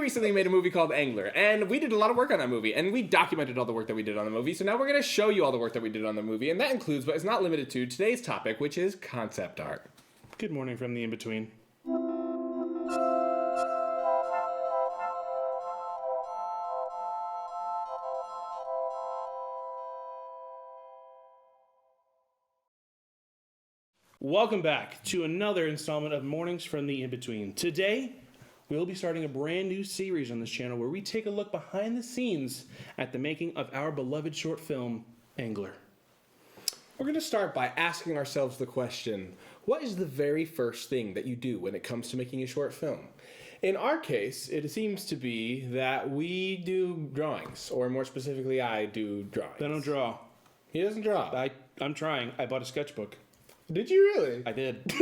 recently made a movie called Angler, and we did a lot of work on that movie, and we documented all the work that we did on the movie, so now we're going to show you all the work that we did on the movie, and that includes, but is not limited to, today's topic, which is concept art. Good morning from the in-between. Welcome back to another installment of Mornings from the In-Between. Today, we'll be starting a brand new series on this channel where we take a look behind the scenes at the making of our beloved short film, Angler. We're going to start by asking ourselves the question, what is the very first thing that you do when it comes to making a short film? In our case, it seems to be that we do drawings, or more specifically, I do drawings. I don't draw. He doesn't draw. I'm trying. I bought a sketchbook. Did you really? I did.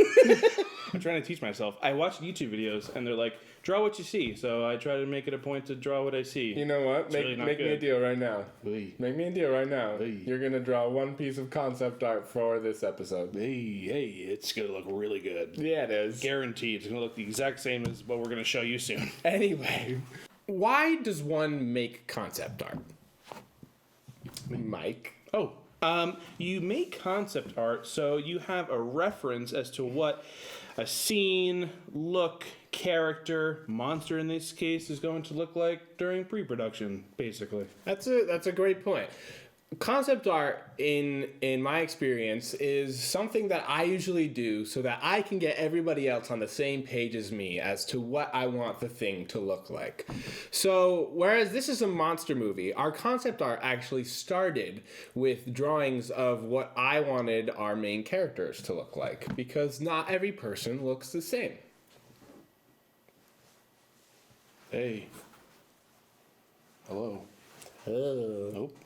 I'm trying to teach myself. I watch YouTube videos, and they're like, draw what you see. So I try to make it a point to draw what I see. You know what? Make me a deal right now. Hey. Make me a deal right now. Hey. You're going to draw one piece of concept art for this episode. Hey, it's going to look really good. Yeah, it is. Guaranteed. It's going to look the exact same as what we're going to show you soon. Anyway, why does one make concept art? Mike? You make concept art so you have a reference as to what a scene, look, character, monster in this case is going to look like during pre-production, basically. That's a great point. Concept art, in my experience, is something that I usually do so that I can get everybody else on the same page as me as to what I want the thing to look like. So, whereas this is a monster movie, our concept art actually started with drawings of what I wanted our main characters to look like, because not every person looks the same. Hey. Hello. Oh. Nope.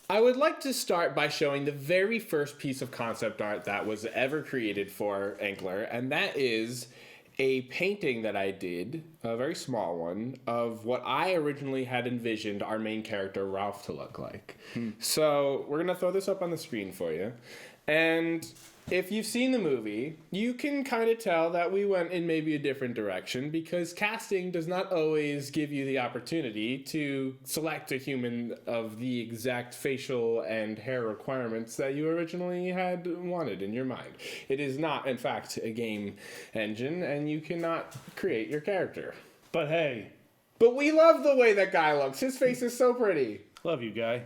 I would like to start by showing the very first piece of concept art that was ever created for Angler, and that is a painting that I did, a very small one, of what I originally had envisioned our main character, Ralph, to look like. So we're going to throw this up on the screen for you. And if you've seen the movie, you can kind of tell that we went in maybe a different direction because casting does not always give you the opportunity to select a human of the exact facial and hair requirements that you originally had wanted in your mind. It is not, in fact, a game engine, and you cannot create your character. But hey. But we love the way that guy looks. His face is so pretty. Love you, guy.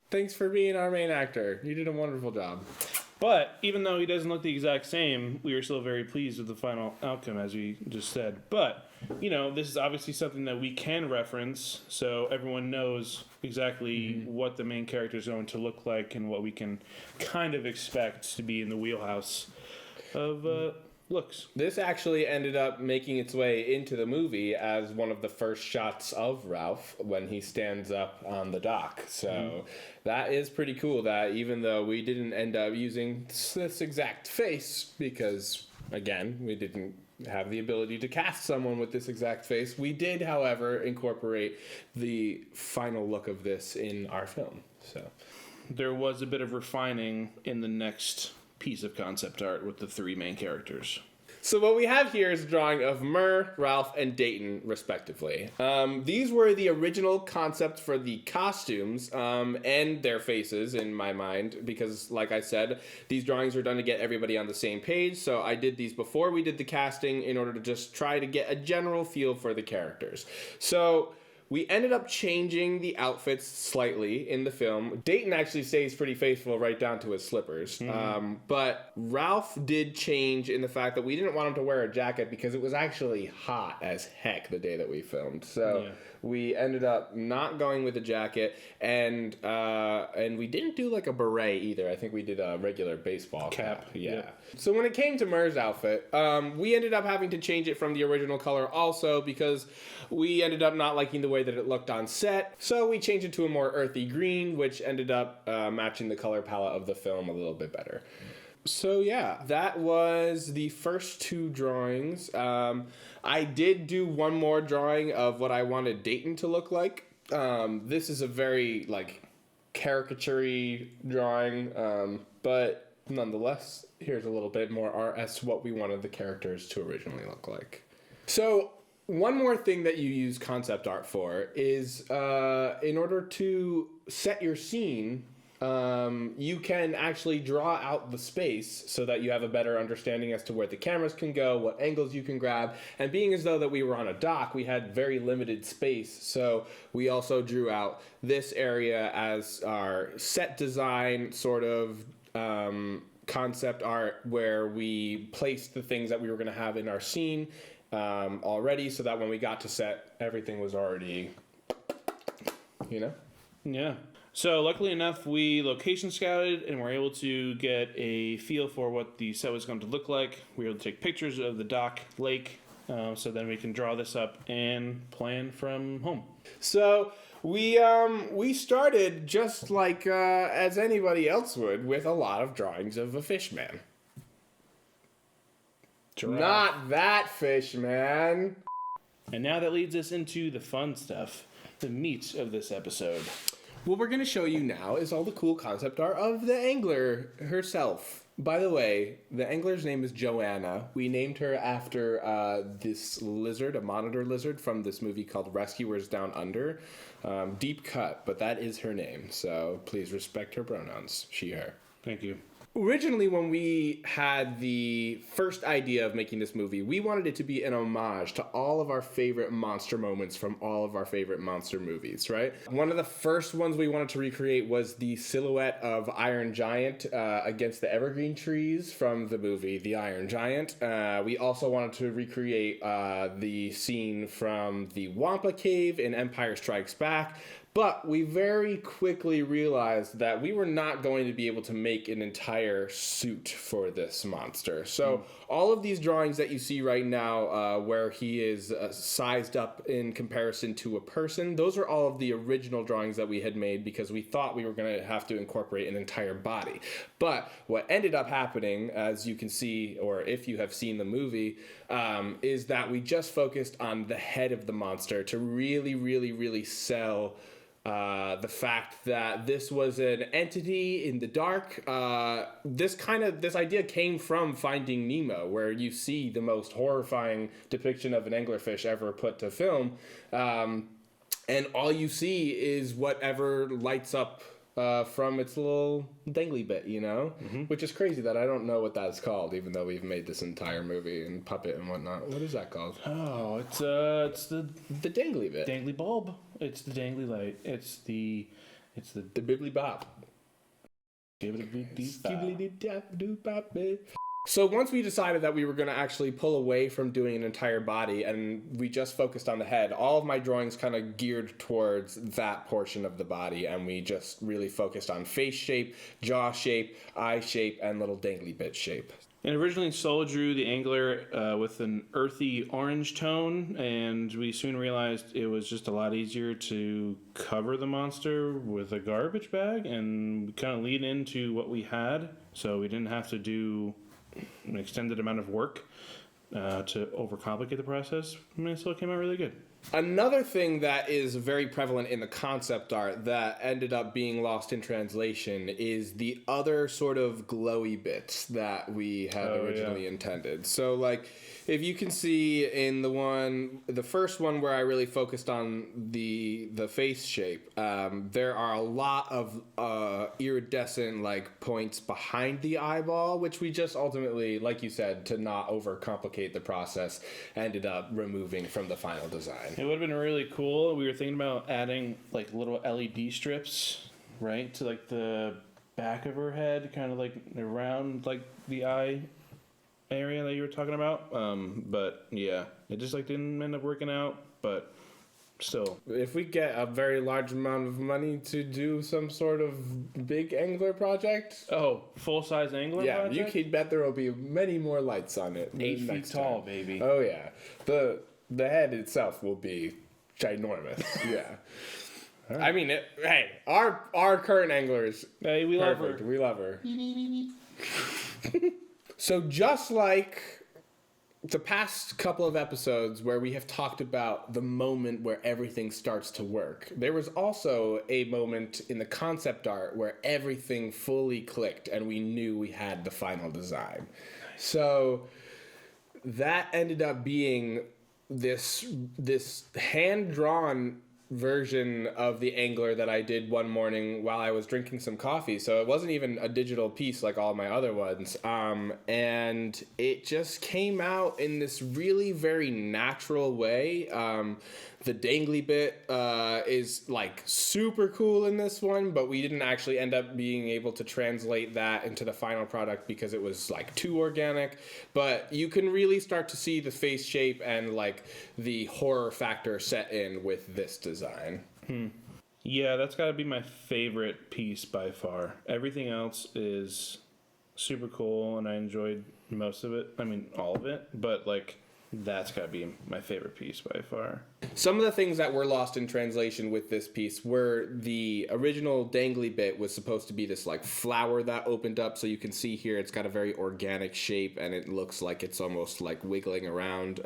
Thanks for being our main actor. You did a wonderful job. But even though he doesn't look the exact same, we are still very pleased with the final outcome, as we just said. But, this is obviously something that we can reference, so everyone knows exactly what the main character is going to look like and what we can kind of expect to be in the wheelhouse of looks. This actually ended up making its way into the movie as one of the first shots of Ralph when he stands up on the dock. So that is pretty cool that even though we didn't end up using this exact face because, again, we didn't have the ability to cast someone with this exact face, we did, however, incorporate the final look of this in our film. So there was a bit of refining in the next piece of concept art with the three main characters. So what we have here is a drawing of Murr, Ralph, and Dayton, respectively. These were the original concepts for the costumes and their faces, in my mind, because, like I said, these drawings were done to get everybody on the same page, so I did these before we did the casting in order to just try to get a general feel for the characters. So we ended up changing the outfits slightly in the film. Dayton actually stays pretty faithful right down to his slippers. But Ralph did change in the fact that we didn't want him to wear a jacket because it was actually hot as heck the day that we filmed. So we ended up not going with a jacket, and we didn't do like a beret either. I think we did a regular baseball cap. Yeah. Yep. So when it came to Murr's outfit, we ended up having to change it from the original color also because we ended up not liking the way that it looked on set. So we changed it to a more earthy green, which ended up matching the color palette of the film a little bit better. So yeah, that was the first two drawings. I did do one more drawing of what I wanted Dayton to look like. This is a very caricature-y drawing, but nonetheless, here's a little bit more art as to what we wanted the characters to originally look like. So One more thing that you use concept art for is in order to set your scene, you can actually draw out the space so that you have a better understanding as to where the cameras can go, what angles you can grab. And being as though that we were on a dock, we had very limited space. So we also drew out this area as our set design sort of concept art, where we placed the things that we were going to have in our scene already, so that when we got to set, everything was already, Yeah. So luckily enough, we location scouted and were able to get a feel for what the set was going to look like. We were able to take pictures of the dock lake, so then we can draw this up and plan from home. So we started just like as anybody else would, with a lot of drawings of a fish man. Giraffe. Not that fish man. And now that leads us into the fun stuff, the meat of this episode. What we're going to show you now is all the cool concept art of the angler herself. By the way, the angler's name is Joanna. We named her after this lizard, a monitor lizard from this movie called Rescuers Down Under. Deep cut, but that is her name. So please respect her pronouns, she, her. Thank you. Originally, when we had the first idea of making this movie, we wanted it to be an homage to all of our favorite monster moments from all of our favorite monster movies, right? One of the first ones we wanted to recreate was the silhouette of Iron Giant against the evergreen trees from the movie The Iron Giant. We also wanted to recreate the scene from the Wampa Cave in Empire Strikes Back. But we very quickly realized that we were not going to be able to make an entire suit for this monster. So all of these drawings that you see right now, where he is sized up in comparison to a person, those are all of the original drawings that we had made, because we thought we were going to have to incorporate an entire body. But what ended up happening, as you can see, or if you have seen the movie, is that we just focused on the head of the monster to really sell the fact that this was an entity in the dark. This idea came from Finding Nemo, where you see the most horrifying depiction of an anglerfish ever put to film, and all you see is whatever lights up from its little dangly bit, which is crazy that I don't know what that's called, even though we've made this entire movie and puppet and whatnot. What is that called? Oh, it's the dangly bit. dangly bulb. It's the dangly light. It's the The bibbly bop. So once we decided that we were going to actually pull away from doing an entire body and we just focused on the head, all of my drawings kind of geared towards that portion of the body, and we just really focused on face shape, jaw shape, eye shape, and little dangly bit shape. And originally Soul drew the angler with an earthy orange tone, and we soon realized it was just a lot easier to cover the monster with a garbage bag and kind of lead into what we had, so we didn't have to do an extended amount of work to overcomplicate the process. And it still came out really good. Another thing that is very prevalent in the concept art that ended up being lost in translation is the other sort of glowy bits that we had originally intended. So, like, if you can see in the first one where I really focused on the face shape, there are a lot of iridescent like points behind the eyeball, which we just ultimately, like you said, to not overcomplicate the process, ended up removing from the final design. It would have been really cool. We were thinking about adding like little LED strips, right, to like the back of her head, kind of like around like the eye area that you were talking about. But yeah, it just like didn't end up working out. But still, if we get a very large amount of money to do some sort of big angler project, full size angler. Yeah, project? you can bet there will be many more lights on it. 8 feet tall, baby. Oh yeah, the head itself will be ginormous. Yeah. Right. I mean, our current anglers. Hey, we love her. We love her. So just like the past couple of episodes where we have talked about the moment where everything starts to work, there was also a moment in the concept art where everything fully clicked and we knew we had the final design. So that ended up being this hand drawn version of the angler that I did one morning while I was drinking some coffee. So it wasn't even a digital piece like all my other ones. And it just came out in this really very natural way. The dangly bit is like super cool in this one, but we didn't actually end up being able to translate that into the final product because it was like too organic. But you can really start to see the face shape and like the horror factor set in with this design. Yeah, that's got to be my favorite piece by far. Everything else is super cool, and I enjoyed most of it. I mean, all of it, but like that's got to be my favorite piece by far. Some of the things that were lost in translation with this piece were the original dangly bit was supposed to be this like flower that opened up. So you can see here it's got a very organic shape and it looks like it's almost like wiggling around.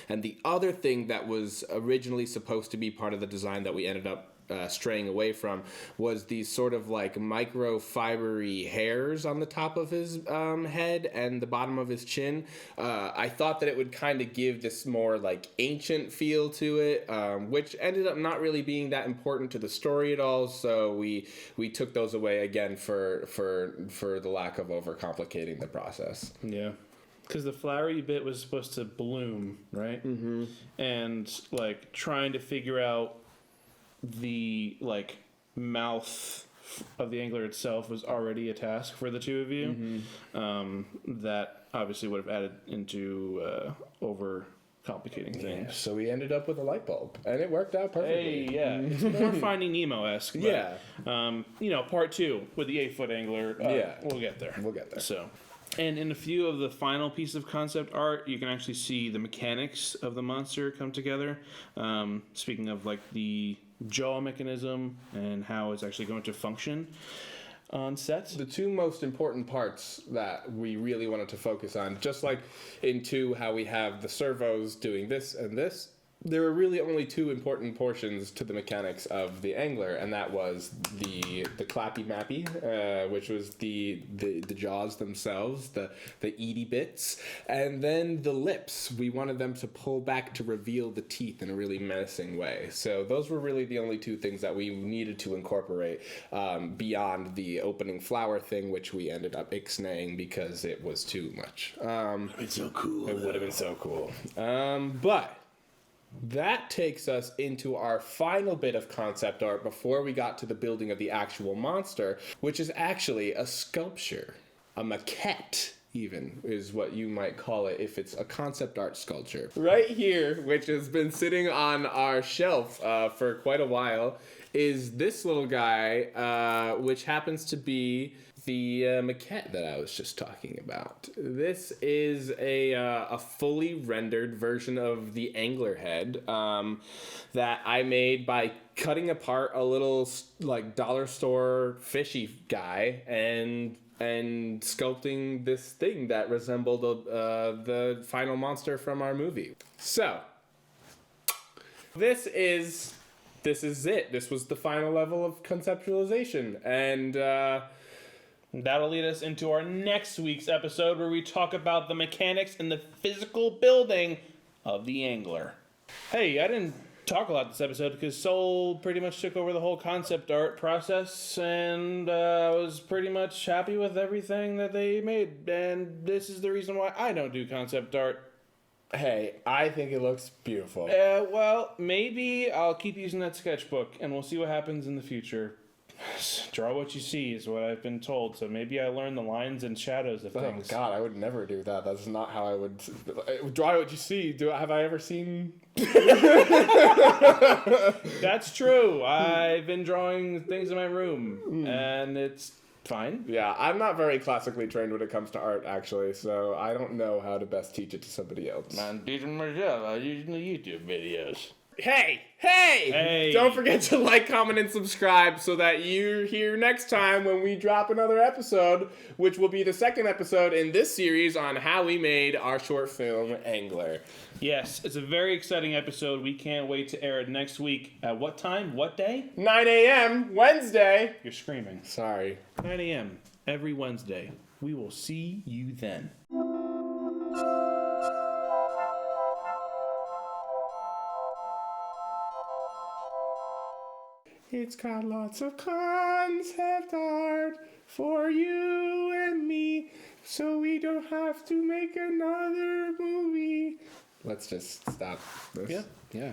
And the other thing that was originally supposed to be part of the design that we ended up straying away from was these sort of like microfibery hairs on the top of his head and the bottom of his chin. I thought that it would kind of give this more like ancient feel to it, which ended up not really being that important to the story at all. So we took those away again for the lack of overcomplicating the process. Yeah. Because the flowery bit was supposed to bloom, right? Mm-hmm. And like trying to figure out the like mouth of the angler itself was already a task for the two of you. Mm-hmm. That obviously would have added into over complicating things. Yeah, so we ended up with a light bulb, and it worked out perfectly. Hey, yeah, it's more Finding Nemo-esque. But, Yeah. Part 2 with the 8-foot angler. Yeah, we'll get there. We'll get there. So. And in a few of the final pieces of concept art, you can actually see the mechanics of the monster come together. Speaking of like the jaw mechanism and how it's actually going to function on set. The two most important parts that we really wanted to focus on, just like in 2, how we have the servos doing this and this, there were really only 2 important portions to the mechanics of the angler, and that was the clappy mappy, which was the jaws themselves, the eaty bits, and then the lips. We wanted them to pull back to reveal the teeth in a really menacing way. So those were really the only 2 things that we needed to incorporate beyond the opening flower thing, which we ended up ixnaying because it was too much. It's so cool. It would have been so cool. But that takes us into our final bit of concept art before we got to the building of the actual monster, which is actually a sculpture. A maquette, even, is what you might call it if it's a concept art sculpture. Right here, which has been sitting on our shelf for quite a while, is this little guy, which happens to be the maquette that I was just talking about. This is a fully rendered version of the angler head that I made by cutting apart a little like dollar store fishy guy and sculpting this thing that resembled the final monster from our movie. So this is it. This was the final level of conceptualization, and that'll lead us into our next week's episode where we talk about the mechanics and the physical building of the angler. Hey, I didn't talk a lot this episode because Soul pretty much took over the whole concept art process, and I was pretty much happy with everything that they made, and this is the reason why I don't do concept art. Hey, I think it looks beautiful. Well, maybe I'll keep using that sketchbook, and we'll see what happens in the future. Draw what you see is what I've been told, so maybe I learn the lines and shadows of things. Oh God, I would never do that. That's not how I would draw what you see. Have I ever seen? That's true. I've been drawing things in my room, and it's fine. Yeah, I'm not very classically trained when it comes to art, actually, so I don't know how to best teach it to somebody else. I'm teaching myself. I'm using the YouTube videos. Hey! Don't forget to like, comment, and subscribe so that you're here next time when we drop another episode, which will be the second episode in this series on how we made our short film, Angler. Yes, it's a very exciting episode. We can't wait to air it next week. At what time? What day? 9 a.m. Wednesday. You're screaming. Sorry. 9 a.m. every Wednesday. We will see you then. It's got lots of concept art for you and me, so we don't have to make another movie. Let's just stop this. Yeah. Yeah.